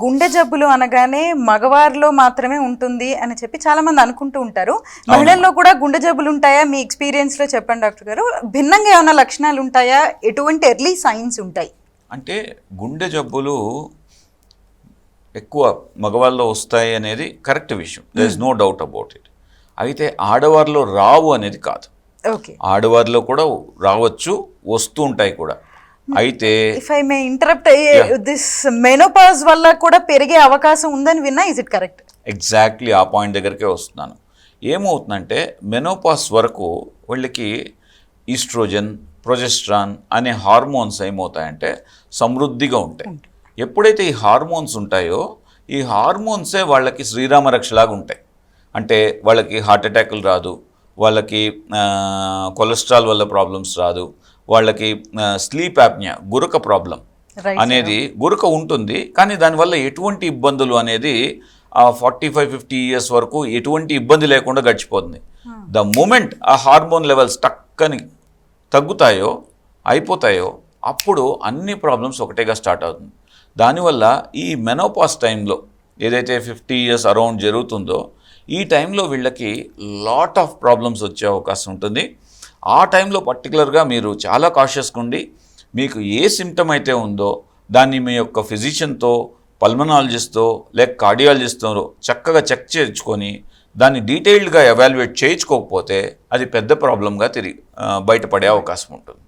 గుండె జబ్బులు అనగానే మగవారిలో మాత్రమే ఉంటుంది అని చెప్పి చాలా మంది అనుకుంటూ ఉంటారు. మహిళల్లో కూడా గుండె జబ్బులు ఉంటాయా? మీ ఎక్స్పీరియన్స్ లో చెప్పండి డాక్టర్ గారు. భిన్నంగా ఏమైనా లక్షణాలు ఉంటాయా? ఎటువంటి ఎర్లీ సైన్స్ ఉంటాయి? అంటే గుండె జబ్బులు ఎక్కువ మగవాళ్ళలో వస్తాయి అనేది కరెక్ట్ విషయం. There is no doubt about it. అయితే ఆడవారిలో రావు అనేది కాదు. ఓకే, ఆడవారిలో కూడా రావచ్చు, వస్తూ ఉంటాయి కూడా. అయితే if I may interrupt, this menopause వల్ల కూడా పెరిగే అవకాశం ఉందని విన్నా. Is it correct? ఎగ్జాక్ట్లీ ఆ పాయింట్ దగ్గరికే వస్తున్నాను. ఏమవుతుందంటే మెనోపాజ్ వరకు వీళ్ళకి ఈస్ట్రోజన్, ప్రొజెస్ట్రాన్ అనే హార్మోన్స్ ఏమవుతాయంటే సమృద్ధిగా ఉంటాయి. ఎప్పుడైతే ఈ హార్మోన్స్ ఉంటాయో ఈ హార్మోన్సే వాళ్ళకి శ్రీరామ రక్షలాగా ఉంటాయి. అంటే వాళ్ళకి హార్ట్ అటాకులు రాదు, వాళ్ళకి కొలెస్ట్రాల్ వల్ల ప్రాబ్లమ్స్ రాదు, వాళ్ళకి స్లీప్ యాప్నియా, గురక ప్రాబ్లం అనేది గురక ఉంటుంది, కానీ దానివల్ల ఎటువంటి ఇబ్బందులు అనేది 45-50 ఇయర్స్ వరకు ఎటువంటి ఇబ్బంది లేకుండా గడిచిపోతుంది. ద మూమెంట్ ఆ హార్మోన్ లెవెల్స్ టక్కని తగ్గుతాయో, అయిపోతాయో, అప్పుడు అన్ని ప్రాబ్లమ్స్ ఒకటేగా స్టార్ట్ అవుతుంది. దానివల్ల ఈ మెనోపాస్ టైంలో ఏదైతే 50 ఇయర్స్ అరౌండ్ జరుగుతుందో ఈ టైంలో వీళ్ళకి లాట్ ఆఫ్ ప్రాబ్లమ్స్ వచ్చే అవకాశం ఉంటుంది. ఆ టైంలో పర్టికులర్గా మీరు చాలా కాషియస్గా ఉండి మీకు ఏ సిమ్టమ్ అయితే ఉందో దాన్ని మీ యొక్క ఫిజిషియన్తో, పల్మనాలజిస్ట్తో లేక కార్డియాలజిస్ట్తో చక్కగా చెక్ చేయించుకొని దాన్ని డీటెయిల్డ్గా ఎవాల్యుయేట్ చేయించుకోకపోతే అది పెద్ద ప్రాబ్లంగా బయటపడే అవకాశం ఉంటుంది.